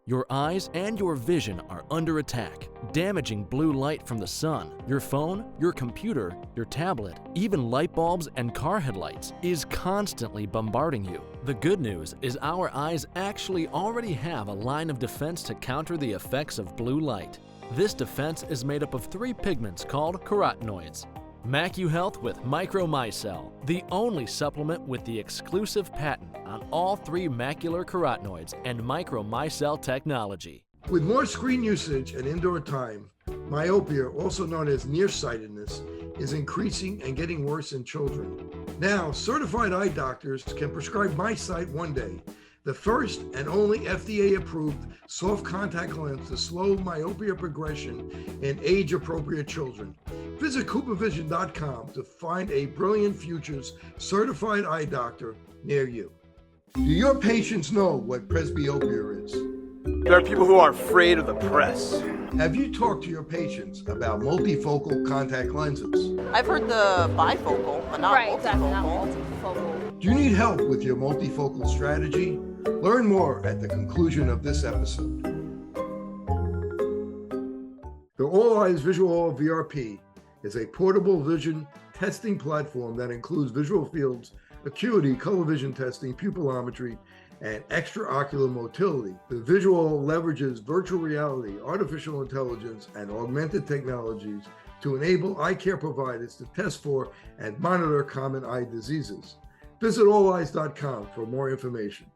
Your eyes and your vision are under attack. Damaging blue light from the sun, your phone, your computer, your tablet, even light bulbs and car headlights is constantly bombarding you. The good news is our eyes actually already have a line of defense to counter the effects of blue light. This defense is made up of 3 pigments called carotenoids. MacuHealth with Micromicelle, the only supplement with the exclusive patent on all 3 macular carotenoids and Micromicelle technology. With more screen usage and indoor time, myopia, also known as nearsightedness, is increasing and getting worse in children. Now, certified eye doctors can prescribe MiSight One Day, the first and only FDA-approved soft contact lens to slow myopia progression in age-appropriate children. Visit CooperVision.com to find a Brilliant Futures certified eye doctor near you. Do your patients know what presbyopia is? There are people who are afraid of the press. Have you talked to your patients about multifocal contact lenses? I've heard the bifocal, but not multifocal. Exactly, not multifocal. Do you need help with your multifocal strategy? Learn more at the conclusion of this episode. The All Eyes Visual VRP is a portable vision testing platform that includes visual fields, acuity, color vision testing, pupillometry, and extraocular motility. The visual leverages virtual reality, artificial intelligence, and augmented technologies to enable eye care providers to test for and monitor common eye diseases. Visit alleyes.com for more information.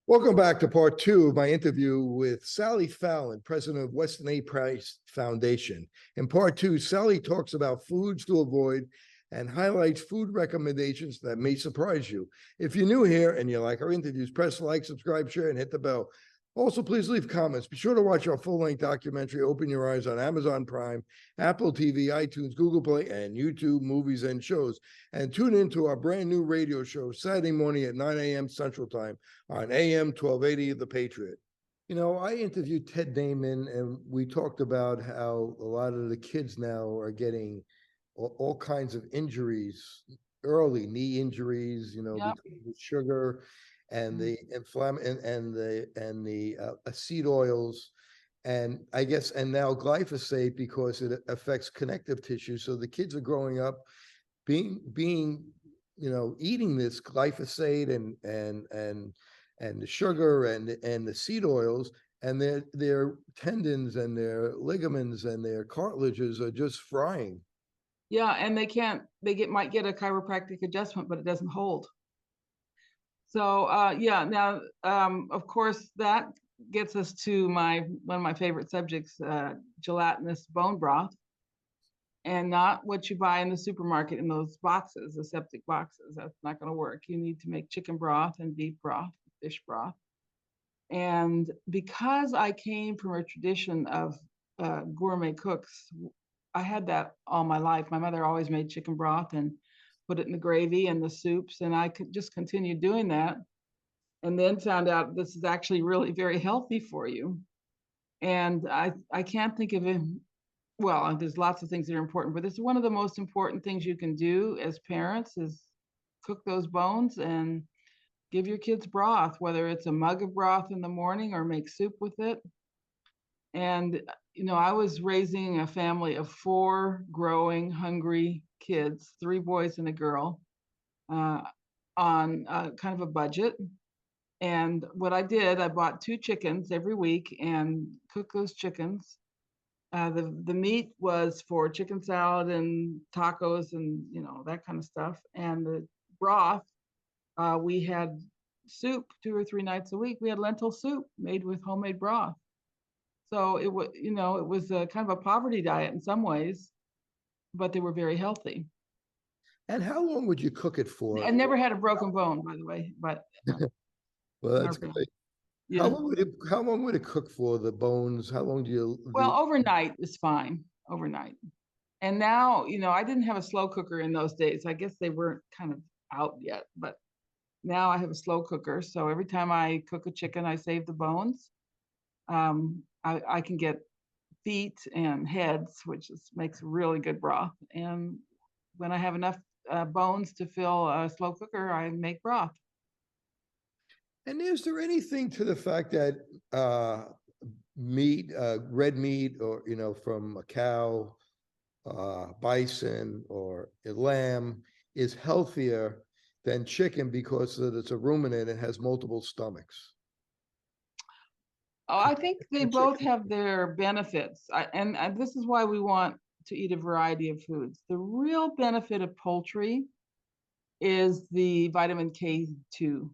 Welcome back to part 2 of my interview with Sally Fallon, president of Weston A Foundation. In part 2, Sally talks about foods to avoid and highlights food recommendations that may surprise you. If you're new here and you like our interviews, press like, subscribe, share, and hit the bell. Also, please leave comments. Be sure to watch our full-length documentary, Open Your Eyes, on Amazon Prime, Apple TV, iTunes, Google Play, and YouTube Movies and Shows. And tune into our brand new radio show Saturday morning at 9 a.m. Central Time on AM 1280 The Patriot. You know, I interviewed Ted Damon, and we talked about how a lot of the kids now are getting all kinds of injuries, early knee injuries, because of sugar and the and the seed oils, and I guess, and now glyphosate, because it affects connective tissue. So the kids are growing up being eating this glyphosate and the sugar and the seed oils, and their tendons and their ligaments and their cartilages are just frying. Yeah, and might get a chiropractic adjustment, but it doesn't hold. So now of course that gets us to one of my favorite subjects, gelatinous bone broth, and not what you buy in the supermarket in those boxes, the septic boxes. That's not going to work. You need to make chicken broth and beef broth, fish broth. And because I came from a tradition of gourmet cooks, I had that all my life. My mother always made chicken broth and put it in the gravy and the soups, and I could just continue doing that, and then found out this is actually really very healthy for you. And I can't think of it. Well, there's lots of things that are important, but this is one of the most important things you can do as parents is cook those bones and give your kids broth, whether it's a mug of broth in the morning or make soup with it. And I was raising a family of 4 growing, hungry kids, 3 boys and a girl, on kind of a budget. And what I did, I bought 2 chickens every week and cooked those chickens. The meat was for chicken salad and tacos and that kind of stuff. And the broth, we had soup 2 or 3 nights a week. We had lentil soup made with homemade broth. So it was, it was a kind of a poverty diet in some ways, but they were very healthy. And how long would you cook it for? I never had a broken bone, by the way, but. Well, that's great. Yeah. How long would it cook for, the bones? How long do you? Well, overnight is fine, overnight. And now, I didn't have a slow cooker in those days. I guess they weren't kind of out yet, but now I have a slow cooker. So every time I cook a chicken, I save the bones. I can get feet and heads, which makes really good broth. And when I have enough bones to fill a slow cooker, I make broth. And is there anything to the fact that uh, meat, red meat, or from a cow, bison, or a lamb is healthier than chicken because it's a ruminant and has multiple stomachs. Oh, I think they And both chicken. have their benefits. And this is why we want to eat a variety of foods. The real benefit of poultry is the vitamin K2,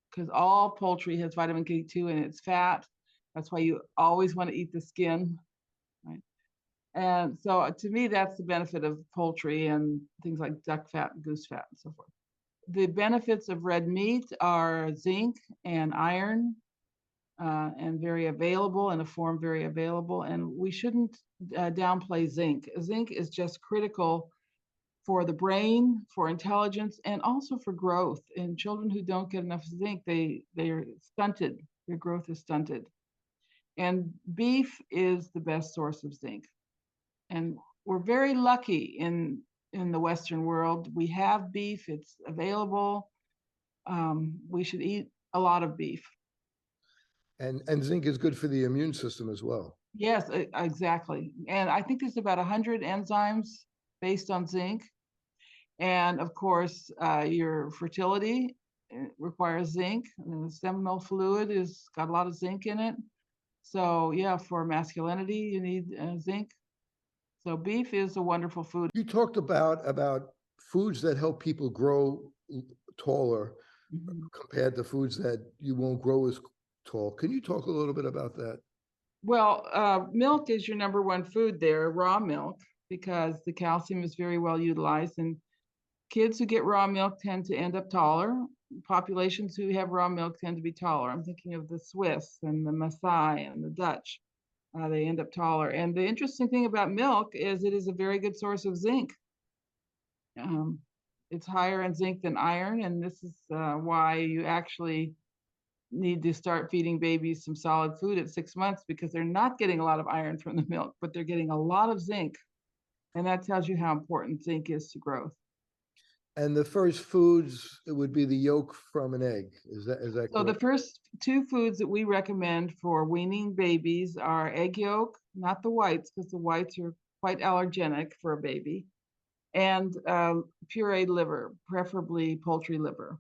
because all poultry has vitamin K2 and it's fat. That's why you always want to eat the skin, right? And so to me, that's the benefit of poultry and things like duck fat, goose fat, and so forth. The benefits of red meat are zinc and iron, and very available in a form very available. And we shouldn't downplay zinc. Zinc is just critical for the brain, for intelligence, and also for growth. In children who don't get enough zinc, they're stunted. Their growth is stunted. And beef is the best source of zinc. And we're very lucky in the Western world. We have beef, it's available. We should eat a lot of beef. And zinc is good for the immune system as well. Yes, exactly. And I think there's about 100 enzymes based on zinc. And of course, your fertility requires zinc. And the seminal fluid has got a lot of zinc in it. So yeah, for masculinity, you need zinc. So beef is a wonderful food. You talked about foods that help people grow taller compared to foods that you won't grow as tall. Can you talk a little bit about that? Well, milk is your number one food there, raw milk, because the calcium is very well utilized. And kids who get raw milk tend to end up taller. Populations who have raw milk tend to be taller. I'm thinking of the Swiss and the Maasai and the Dutch. They end up taller. And the interesting thing about milk is it is a very good source of zinc. It's higher in zinc than iron, and this is why you actually need to start feeding babies some solid food at 6 months, because they're not getting a lot of iron from the milk, but they're getting a lot of zinc. And that tells you how important zinc is to growth. And the first foods, it would be the yolk from an egg. Is that So the correct? first two foods that we recommend for weaning babies are egg yolk, not the whites, because the whites are quite allergenic for a baby, and pureed liver, preferably poultry liver.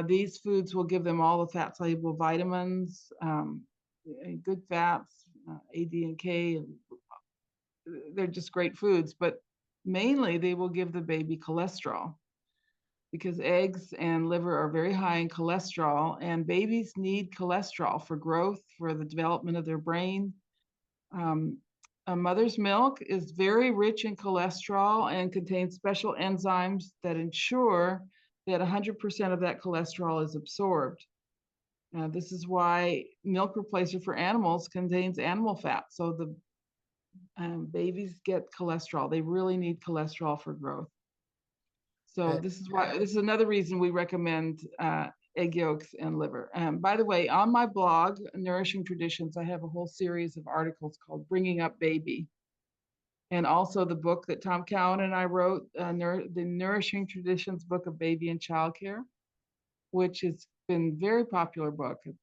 These foods will give them all the fat-soluble vitamins, good fats, A, D, and K, and they're just great foods. But mainly, they will give the baby cholesterol, because eggs and liver are very high in cholesterol, and babies need cholesterol for growth, for the development of their brain. A mother's milk is very rich in cholesterol and contains special enzymes that ensure that 100% of that cholesterol is absorbed. This is why milk replacer for animals contains animal fat. So the babies get cholesterol. They really need cholesterol for growth. So this is another reason we recommend egg yolks and liver. By the way, on my blog, Nourishing Traditions, I have a whole series of articles called Bringing Up Baby. And also the book that Tom Cowan and I wrote, the Nourishing Traditions book of baby and childcare, which has been a very popular book. It's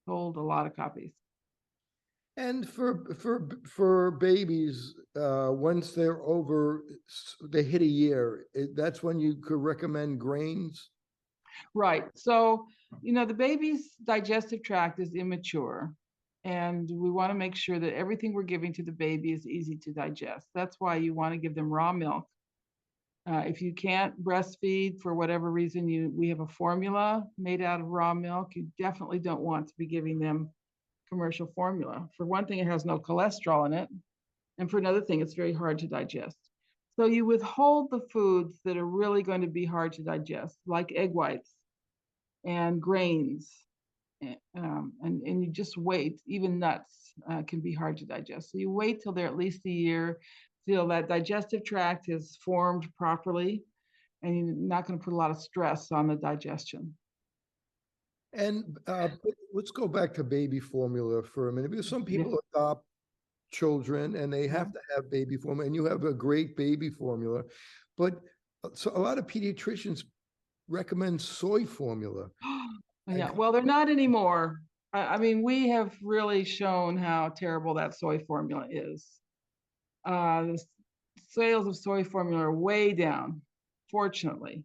sold a lot of copies. And for babies, once they hit a year, that's when you could recommend grains. Right. So, the baby's digestive tract is immature, and we want to make sure that everything we're giving to the baby is easy to digest. That's why you want to give them raw milk. If you can't breastfeed for whatever reason, we have a formula made out of raw milk. You definitely don't want to be giving them commercial formula. For one thing, it has no cholesterol in it. And for another thing, it's very hard to digest. So you withhold the foods that are really going to be hard to digest, like egg whites and grains. And you just wait. Even nuts can be hard to digest. So you wait till they're at least a year, till that digestive tract is formed properly, and you're not going to put a lot of stress on the digestion. And let's go back to baby formula for a minute, because some people adopt children and they have to have baby formula, and you have a great baby formula. But so a lot of pediatricians recommend soy formula. Yeah, well, they're not anymore. I mean, we have really shown how terrible that soy formula is. The sales of soy formula are way down, fortunately,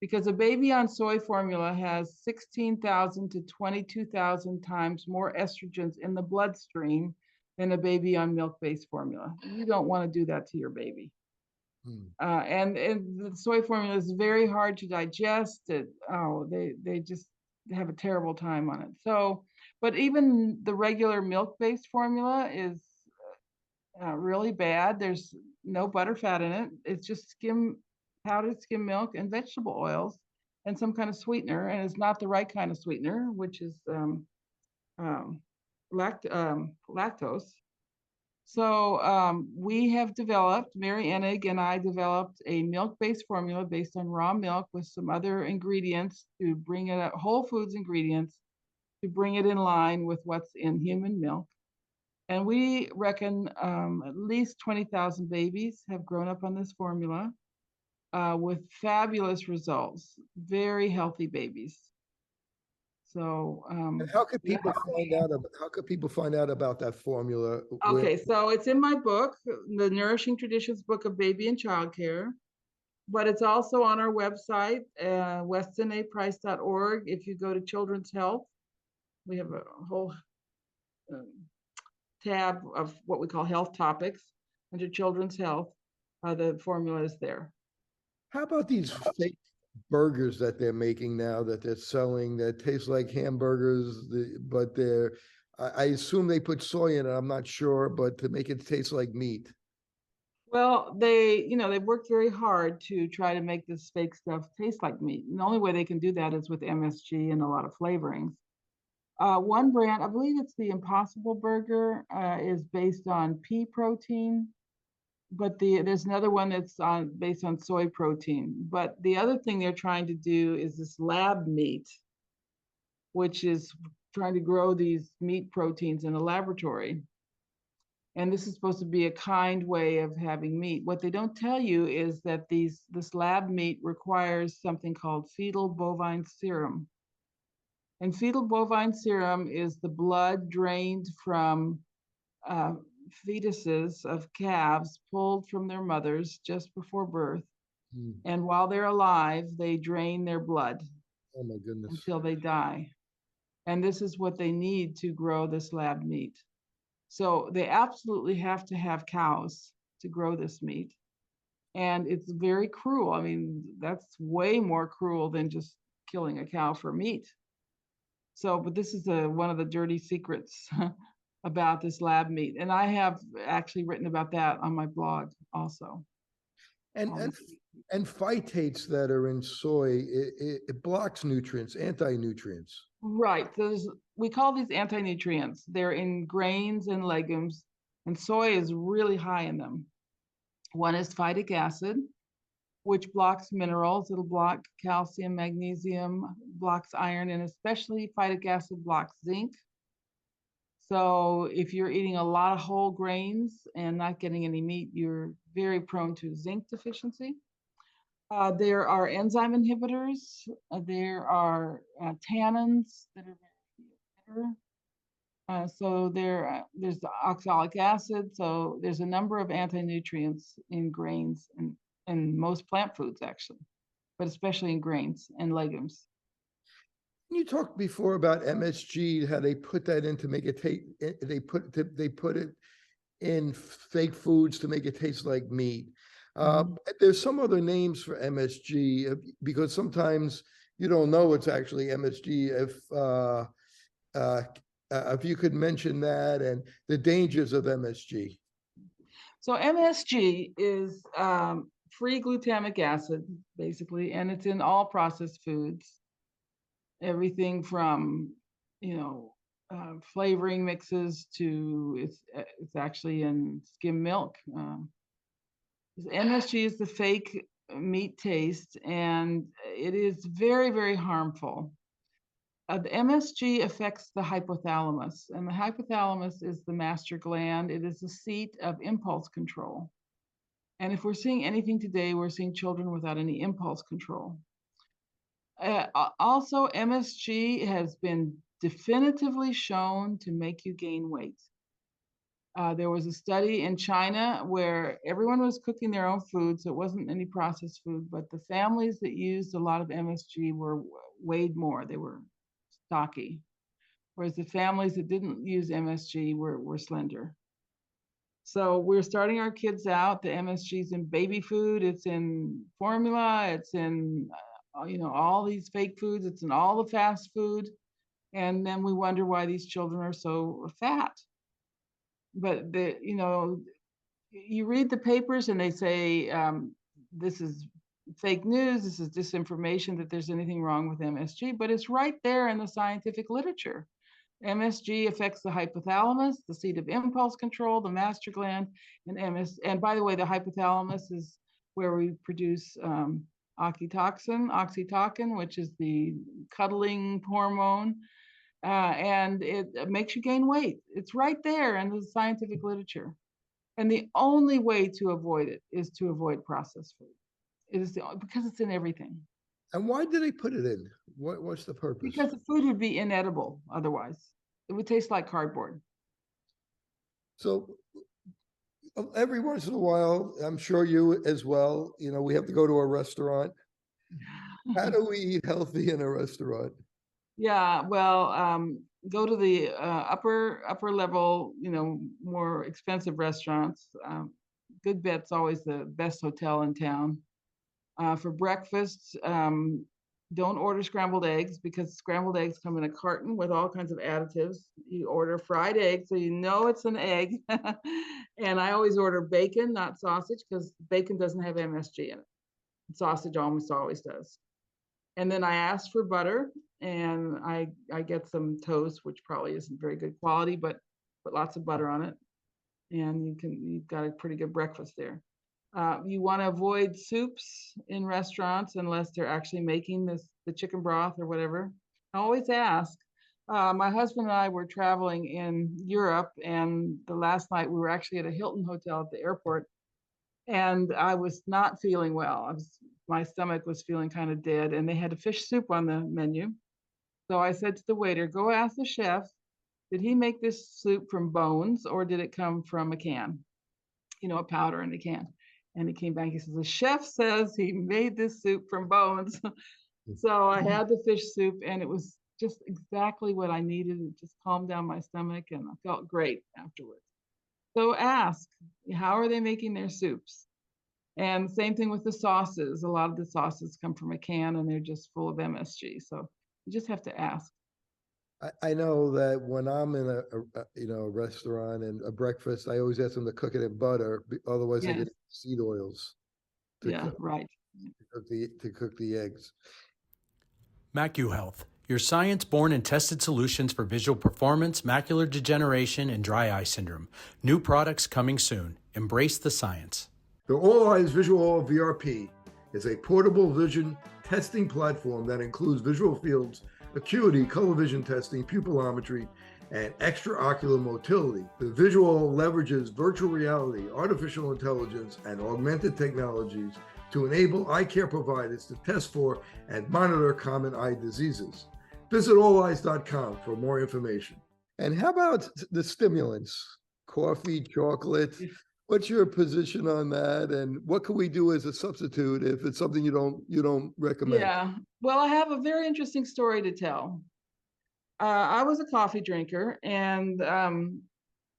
because a baby on soy formula has 16,000 to 22,000 times more estrogens in the bloodstream than a baby on milk-based formula. You don't want to do that to your baby. And the soy formula is very hard to digest. They just have a terrible time on it. So, but even the regular milk-based formula is really bad. There's no butter fat in it. It's just powdered skim milk and vegetable oils and some kind of sweetener, and it's not the right kind of sweetener, which is um, lactose. So we have developed, Mary Enig and I developed a milk-based formula based on raw milk with some other ingredients to bring it up, whole foods ingredients, to bring it in line with what's in human milk. And we reckon at least 20,000 babies have grown up on this formula with fabulous results, very healthy babies. So And how could people find out? How could people find out about that formula? okay, so it's in my book, the Nourishing Traditions book of baby and childcare, but it's also on our website, westonaprice.org. If you go to Children's Health, we have a whole tab of what we call health topics under Children's Health. The formula is there. How about these fake burgers that they're making now that they're selling that taste like hamburgers, but I assume they put soy in it. I'm not sure, but to make it taste like meat. Well, they've worked very hard to try to make this fake stuff taste like meat. And the only way they can do that is with MSG and a lot of flavorings. One brand, I believe it's the Impossible Burger, is based on pea protein, but there's another one that's based on soy protein. But the other thing they're trying to do is this lab meat, which is trying to grow these meat proteins in a laboratory. And this is supposed to be a kind way of having meat. What they don't tell you is that this lab meat requires something called fetal bovine serum. And fetal bovine serum is the blood drained from fetuses of calves pulled from their mothers just before birth. And while they're alive, they drain their blood. Oh my goodness. Until they die. And this is what they need to grow this lab meat. So they absolutely have to have cows to grow this meat. And it's very cruel. I mean, that's way more cruel than just killing a cow for meat. So, but this is one of the dirty secrets about this lab meat. And I have actually written about that on my blog also. And phytates that are in soy, it blocks nutrients, anti-nutrients. Right. We call these anti-nutrients. They're in grains and legumes, and soy is really high in them. One is phytic acid, which blocks minerals. It'll block calcium, magnesium, blocks iron, and especially phytic acid blocks zinc. So if you're eating a lot of whole grains and not getting any meat, you're very prone to zinc deficiency. There are enzyme inhibitors. There are tannins that are very bitter. So there's the oxalic acid. So there's a number of anti-nutrients in grains and most plant foods, actually, but especially in grains and legumes. You talked before about MSG, how they put that in to make it taste. They put it in fake foods to make it taste like meat. There's some other names for MSG because sometimes you don't know it's actually MSG. If you could mention that and the dangers of MSG. So MSG is free glutamic acid, basically, and it's in all processed foods. Everything from, flavoring mixes to it's actually in skim milk. MSG is the fake meat taste, and it is very, very harmful. The MSG affects the hypothalamus, and the hypothalamus is the master gland. It is the seat of impulse control. And if we're seeing anything today, we're seeing children without any impulse control. Also, MSG has been definitively shown to make you gain weight. There was a study in China where everyone was cooking their own food, so it wasn't any processed food, but the families that used a lot of MSG weighed more. They were stocky, whereas the families that didn't use MSG were slender. So we're starting our kids out. The MSG is in baby food, it's in formula, it's in all these fake foods, it's in all the fast food, and then we wonder why these children are so fat. But you read the papers and they say this is fake news, this is disinformation, that there's anything wrong with MSG, but it's right there in the scientific literature. MSG affects the hypothalamus, the seat of impulse control, the master gland, and by the way, the hypothalamus is where we produce oxytocin, which is the cuddling hormone, and it makes you gain weight. It's right there in the scientific literature. And the only way to avoid it is to avoid processed food. Because it's in everything. And why do they put it in? What's the purpose? Because the food would be inedible otherwise. It would taste like cardboard. So every once in a while, I'm sure you as well, we have to go to a restaurant. How do we eat healthy in a restaurant? Yeah, well, go to the upper level, more expensive restaurants. Good Bet's always the best hotel in town. For breakfast, don't order scrambled eggs, because scrambled eggs come in a carton with all kinds of additives. You order fried eggs, so you know it's an egg. And I always order bacon, not sausage, because bacon doesn't have MSG in it. Sausage almost always does. And then I ask for butter, and I get some toast, which probably isn't very good quality, but put lots of butter on it, and you've got a pretty good breakfast there. You want to avoid soups in restaurants unless they're actually making the chicken broth or whatever. I always ask. My husband and I were traveling in Europe, and the last night we were actually at a Hilton hotel at the airport, and I was not feeling well. My stomach was feeling kind of dead, and they had a fish soup on the menu. So I said to the waiter, go ask the chef, did he make this soup from bones, or did it come from a can? A powder in a can. And he came back, he says, the chef says he made this soup from bones. So I had the fish soup, and it was just exactly what I needed. It just calmed down my stomach, and I felt great afterwards. So ask, how are they making their soups? And same thing with the sauces. A lot of the sauces come from a can, and they're just full of MSG. So you just have to ask. I know that when I'm in a restaurant and a breakfast, I always ask them to cook it in butter, otherwise I get seed oils. Right. To cook the eggs. MacuHealth, your science-born and tested solutions for visual performance, macular degeneration, and dry eye syndrome. New products coming soon. Embrace the science. The All Eyes Visual VRP is a portable vision testing platform that includes visual fields, acuity, color vision testing, pupillometry, and extraocular motility. The visual leverages virtual reality, artificial intelligence, and augmented technologies to enable eye care providers to test for and monitor common eye diseases. Visit alleyes.com for more information. And how about the stimulants? Coffee, chocolate? What's your position on that, and what can we do as a substitute if it's something you don't recommend? Yeah, well, I have a very interesting story to tell. I was a coffee drinker and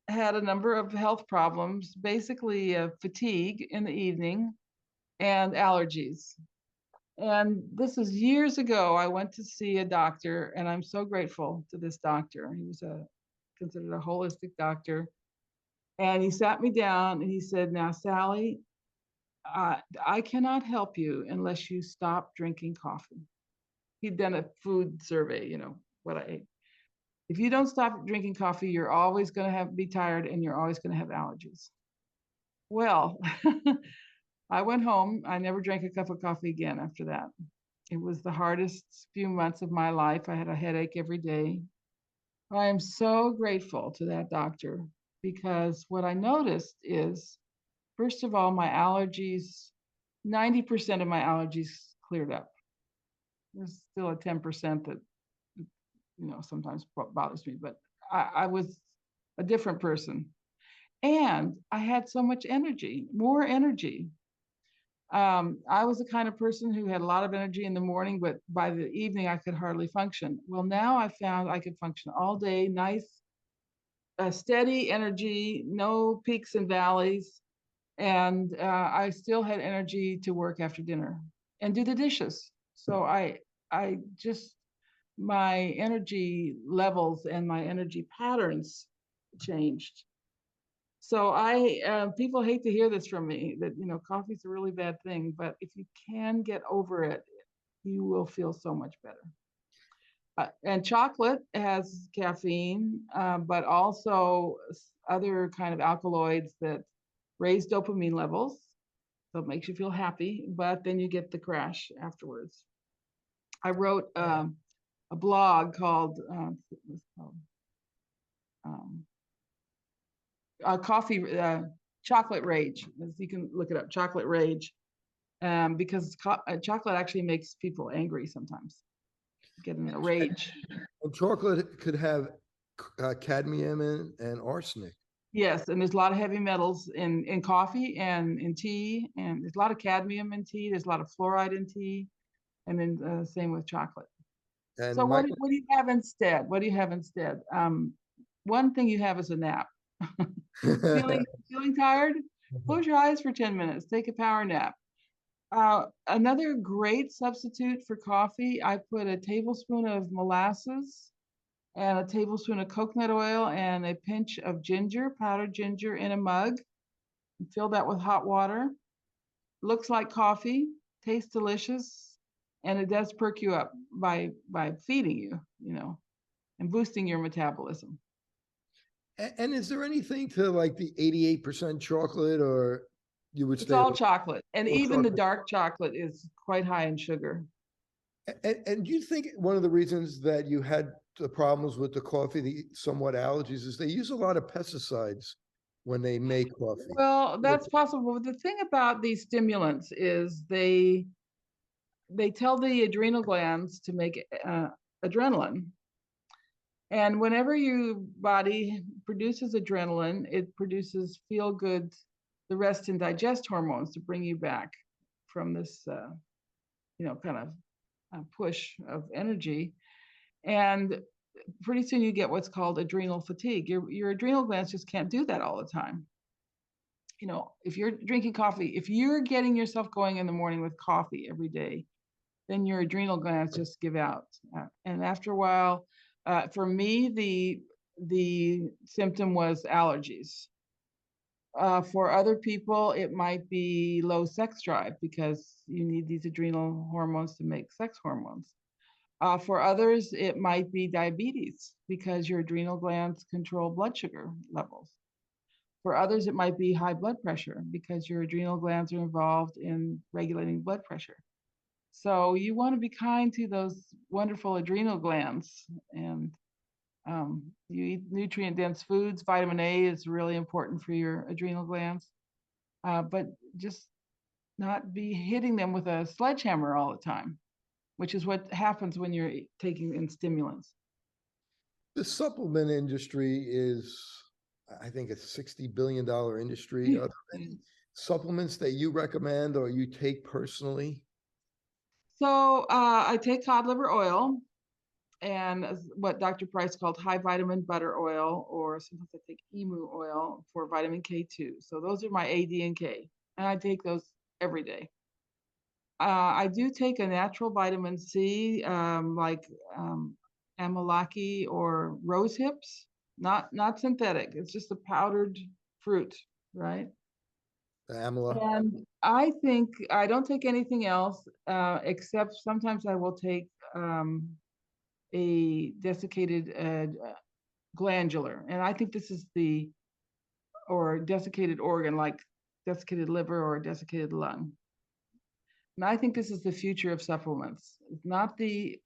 had a number of health problems, basically fatigue in the evening and allergies. And this was years ago. I went to see a doctor, and I'm so grateful to this doctor. He was considered a holistic doctor. And he sat me down and he said, now, Sally, I cannot help you unless you stop drinking coffee. He'd done a food survey, what I ate. If you don't stop drinking coffee, you're always going to be tired, and you're always going to have allergies. Well, I went home. I never drank a cup of coffee again after that. It was the hardest few months of my life. I had a headache every day. I am so grateful to that doctor, because what I noticed is, first of all, my allergies, 90% of my allergies cleared up. There's still a 10% that sometimes bothers me, but I was a different person. And I had so much energy, more energy. I was the kind of person who had a lot of energy in the morning, but by the evening I could hardly function. Well, now I found I could function all day, nice, steady energy, no peaks and valleys. And I still had energy to work after dinner and do the dishes. So I just, my energy levels and my energy patterns changed. So people hate to hear this from me, that coffee's a really bad thing, but if you can get over it, you will feel so much better. And chocolate has caffeine, but also other kind of alkaloids that raise dopamine levels, so it makes you feel happy, but then you get the crash afterwards. I wrote a blog called Coffee Chocolate Rage. You can look it up, Chocolate Rage, because chocolate actually makes people angry sometimes, get in a rage. And chocolate could have cadmium and arsenic. Yes, and there's a lot of heavy metals in coffee and in tea, and there's a lot of cadmium in tea. There's a lot of fluoride in tea, and then same with chocolate. And so what do you have instead? What do you have instead? One thing you have is a nap. feeling tired? Close your eyes for 10 minutes. Take a power nap. Another great substitute for coffee, I put a tablespoon of molasses and a tablespoon of coconut oil and a pinch of ginger, powdered ginger, in a mug. Fill that with hot water. Looks like coffee, tastes delicious, and it does perk you up by feeding you, and boosting your metabolism. And is there anything to like the 88% chocolate, or you would say it's all chocolate, and even chocolate? The dark chocolate is quite high in sugar. And do you think one of the reasons that you had the problems with the coffee, the somewhat allergies, is they use a lot of pesticides when they make coffee? Well, that's possible. But the thing about these stimulants is they tell the adrenal glands to make adrenaline. And whenever your body produces adrenaline, it produces feel good, the rest and digest hormones to bring you back from this, kind of push of energy. And pretty soon you get what's called adrenal fatigue. Your adrenal glands just can't do that all the time. If you're drinking coffee, if you're getting yourself going in the morning with coffee every day, then your adrenal glands just give out. And after a while, for me, the symptom was allergies. For other people, it might be low sex drive because you need these adrenal hormones to make sex hormones. For others, it might be diabetes because your adrenal glands control blood sugar levels. For others, it might be high blood pressure because your adrenal glands are involved in regulating blood pressure. So you want to be kind to those wonderful adrenal glands, and you eat nutrient-dense foods. Vitamin A is really important for your adrenal glands, but just not be hitting them with a sledgehammer all the time, which is what happens when you're taking in stimulants. The supplement industry is, I think, a $60 billion industry. Are there any supplements that you recommend or you take personally? So I take cod liver oil and what Dr. Price called high vitamin butter oil, or sometimes I take emu oil for vitamin K2. So those are my A, D, and K, and I take those every day. I do take a natural vitamin C, like amalaki or rose hips, not synthetic. It's just a powdered fruit, right? The amla. And I think I don't take anything else, except sometimes I will take a desiccated glandular. And I think this is or desiccated organ, like desiccated liver or desiccated lung. And I think this is the future of supplements. It's not the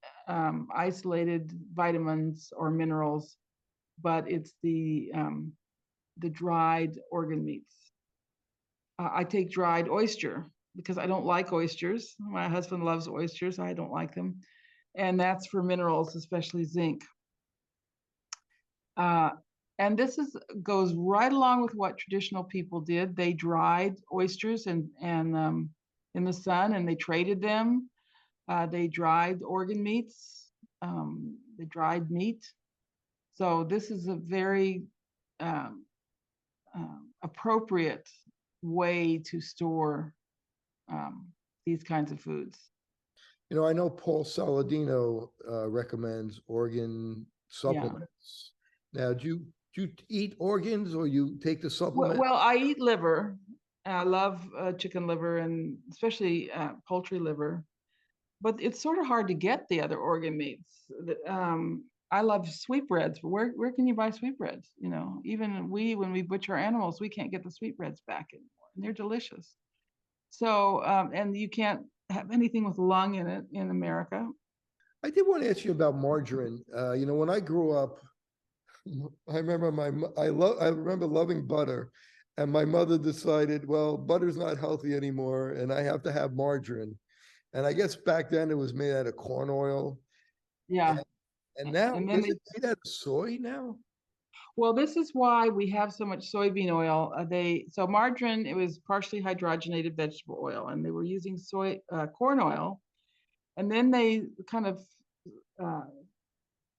isolated vitamins or minerals, but it's the dried organ meats. I take dried oyster because I don't like oysters. My husband loves oysters. I don't like them. And that's for minerals, especially zinc. Uh, and goes right along with what traditional people did. They dried oysters and in the sun, and they traded them. They dried organ meats. They dried meat. So this is a very um, appropriate way to store um, these kinds of foods. I know Paul Saladino recommends organ supplements. Now, do you eat organs or you take the supplement? Well, I eat liver. I love chicken liver and especially poultry liver, but it's sort of hard to get the other organ meats. I love sweetbreads, but where can you buy sweetbreads? Even when we butcher animals, we can't get the sweetbreads back anymore, and they're delicious. So, and you can't have anything with lung in it in America. I did want to ask you about margarine. When I grew up, I remember I remember loving butter, and my mother decided, well, butter's not healthy anymore, and I have to have margarine. And I guess back then it was made out of corn oil. Yeah. And now And then is it made out of soy now? well, this is why we have so much soybean oil. So margarine, it was partially hydrogenated vegetable oil, and they were using corn oil, and then they kind of uh,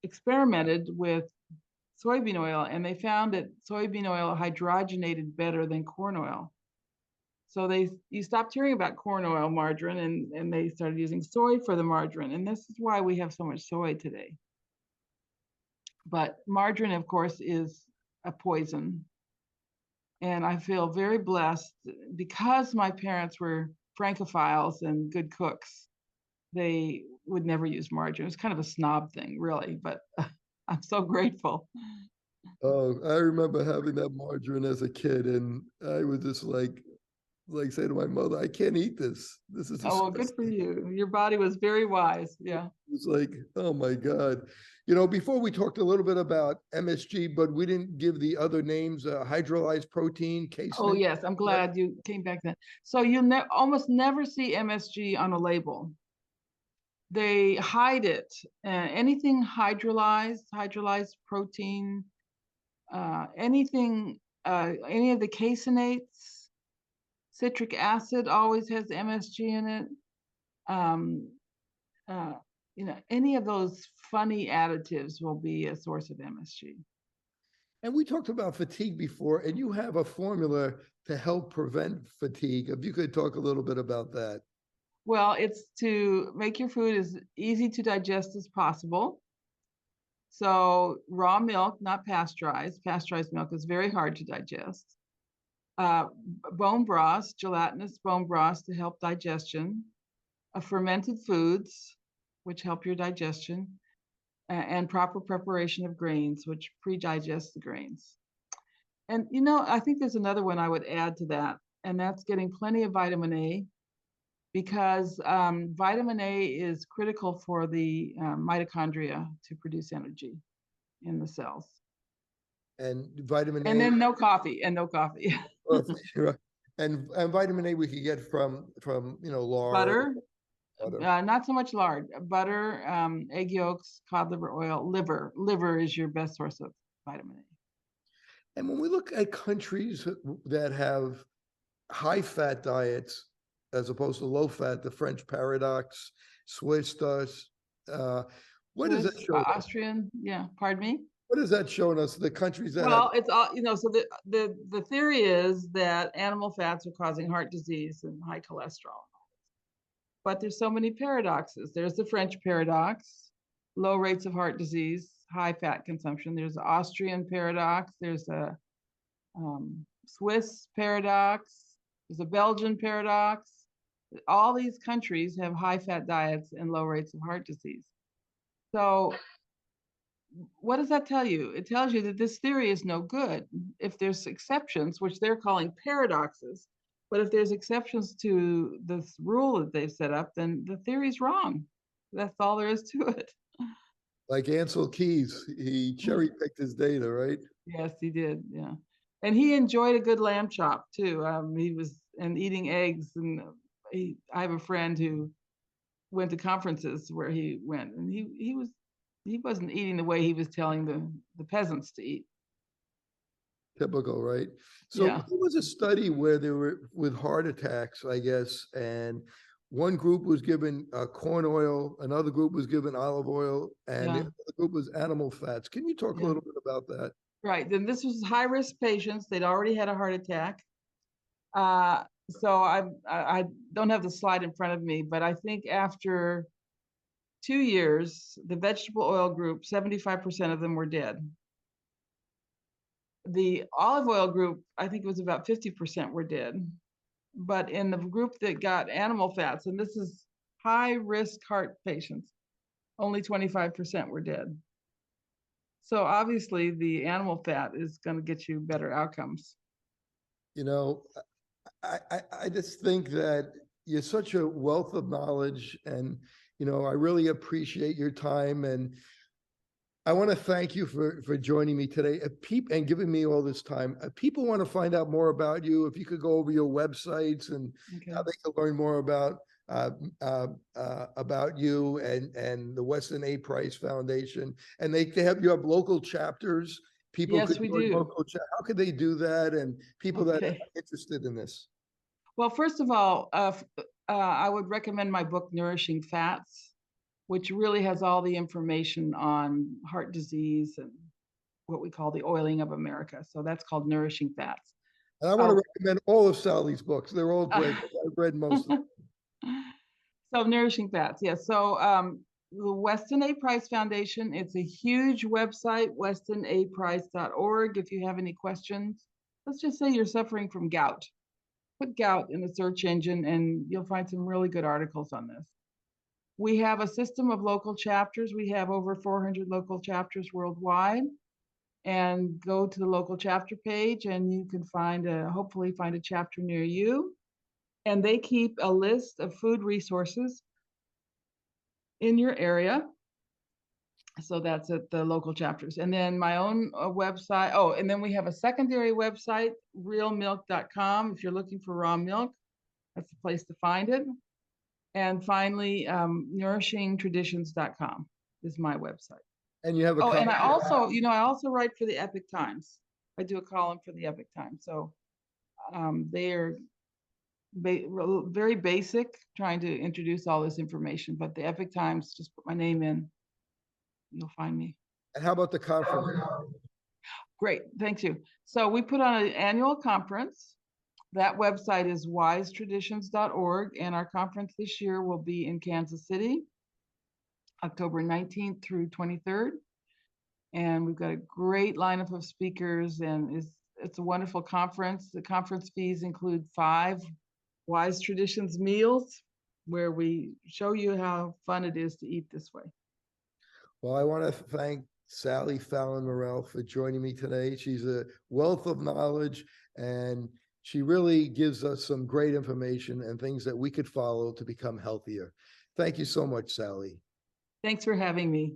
experimented with soybean oil, and they found that soybean oil hydrogenated better than corn oil. So you stopped hearing about corn oil margarine, and they started using soy for the margarine, and this is why we have so much soy today. But margarine, of course, is a poison. And I feel very blessed because my parents were Francophiles and good cooks. They would never use margarine. It's kind of a snob thing, really, but I'm so grateful. Oh, I remember having that margarine as a kid, and I was just like say to my mother, I can't eat this. This is Oh, well, good for you. Your body was very wise. Yeah. It's like, oh my God. Before we talked a little bit about MSG, but we didn't give the other names, hydrolyzed protein, casein. Oh, yes. I'm glad you came back then. So you'll almost never see MSG on a label. They hide it. Anything hydrolyzed protein, anything, any of the caseinates, citric acid always has MSG in it. Any of those funny additives will be a source of MSG. And we talked about fatigue before, and you have a formula to help prevent fatigue. If you could talk a little bit about that. Well, it's to make your food as easy to digest as possible. So raw milk, not pasteurized. Pasteurized milk is very hard to digest. Bone broths, gelatinous bone broths to help digestion. Fermented foods, which help your digestion. And proper preparation of grains, which pre-digest the grains. And I think there's another one I would add to that, and that's getting plenty of vitamin A, because vitamin A is critical for the mitochondria to produce energy in the cells. And vitamin A. And then no coffee. And vitamin A we could get from lard. Butter. Not so much lard. Butter, egg yolks, cod liver oil, liver. Liver is your best source of vitamin A. And when we look at countries that have high fat diets as opposed to low fat, the French paradox, Swiss does. What does that show? Austrian, yeah. Pardon me. What is that showing us? The countries that it's all So the theory is that animal fats are causing heart disease and high cholesterol. But there's so many paradoxes. There's the French paradox, low rates of heart disease, high fat consumption. There's the Austrian paradox. There's a Swiss paradox. There's a Belgian paradox. All these countries have high fat diets and low rates of heart disease. So what does that tell you? It tells you that this theory is no good. If there's exceptions, which they're calling paradoxes, but if there's exceptions to this rule that they've set up, then the theory's wrong. That's all there is to it. Like Ansel Keys, he cherry picked his data, right? Yes, he did. Yeah. And he enjoyed a good lamb chop too. He was eating eggs, and I have a friend who went to conferences where he went, and he was he wasn't eating the way he was telling the peasants to eat. Typical, right? So Yeah. there was a study where they were with heart attacks, I guess, and one group was given corn oil, another group was given olive oil, and the Yeah. other group was animal fats. Can you talk a Yeah. little bit about that? Right. Then this was high-risk patients. They'd already had a heart attack. So I don't have the slide in front of me, but I think after 2 years, the vegetable oil group, 75% of them were dead. The olive oil group, I think it was about 50% were dead. But in the group that got animal fats, and this is high-risk heart patients, only 25% were dead. So obviously the animal fat is going to get you better outcomes. You know, I just think that you're such a wealth of knowledge, and I really appreciate your time, and I want to thank you for joining me today. And giving me all this time. People want to find out more about you. If you could go over your websites and how they can learn more about you and the Weston A. Price Foundation, and you have local chapters. People Yes, could we join do. How could they do that? And people that are Okay. interested in this. Well, first of all, I would recommend my book, Nourishing Fats, which really has all the information on heart disease and what we call the oiling of America. So that's called Nourishing Fats. And I want to recommend all of Sally's books. They're all great. I've read most of them. So Nourishing Fats, yes. So the Weston A. Price Foundation, it's a huge website, westonaprice.org. If you have any questions, let's just say you're suffering from gout. Put gout in the search engine and you'll find some really good articles on this. We have a system of local chapters. We have over 400 local chapters worldwide. And go to the local chapter page and you can hopefully find a chapter near you. And they keep a list of food resources in your area. So that's at the local chapters. And then my own website. Oh, and then we have a secondary website, realmilk.com. If you're looking for raw milk, that's the place to find it. And finally, nourishingtraditions.com is my website. And you have a and I also write for the Epic Times. I do a column for the Epic Times. So they are very basic, trying to introduce all this information. But the Epic Times, just put my name in, you'll find me. And how about the conference? Great, thank you. So we put on an annual conference. That website is wisetraditions.org, and our conference this year will be in Kansas City, October 19th through 23rd. And we've got a great lineup of speakers, and it's a wonderful conference. The conference fees include 5 Wise Traditions meals, where we show you how fun it is to eat this way. Well, I want to thank Sally Fallon Morell for joining me today. She's a wealth of knowledge, and she really gives us some great information and things that we could follow to become healthier. Thank you so much, Sally. Thanks for having me.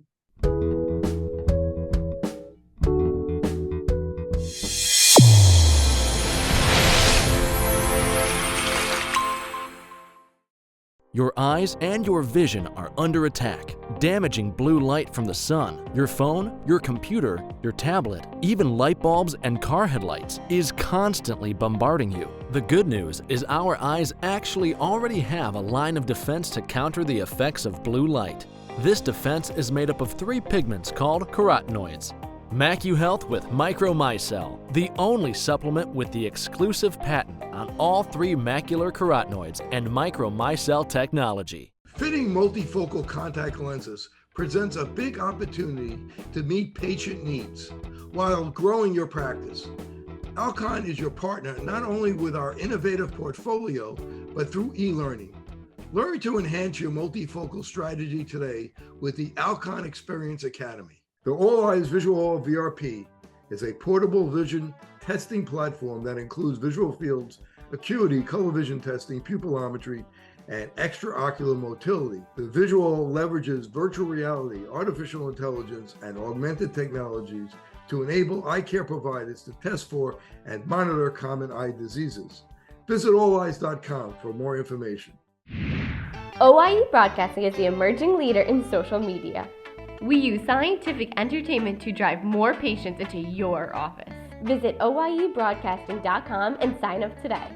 Your eyes and your vision are under attack. Damaging blue light from the sun, your phone, your computer, your tablet, even light bulbs and car headlights is constantly bombarding you. The good news is our eyes actually already have a line of defense to counter the effects of blue light. This defense is made up of 3 pigments called carotenoids. MacuHealth with Micromicelle, the only supplement with the exclusive patent on all 3 macular carotenoids and Micromicelle technology. Fitting multifocal contact lenses presents a big opportunity to meet patient needs while growing your practice. Alcon is your partner not only with our innovative portfolio, but through e-learning. Learn to enhance your multifocal strategy today with the Alcon Experience Academy. The All Eyes Visual VRP is a portable vision testing platform that includes visual fields, acuity, color vision testing, pupillometry, and extraocular motility. The visual leverages virtual reality, artificial intelligence, and augmented technologies to enable eye care providers to test for and monitor common eye diseases. Visit alleyes.com for more information. OIE Broadcasting is the emerging leader in social media. We use scientific entertainment to drive more patients into your office. Visit oyeubroadcasting.com and sign up today.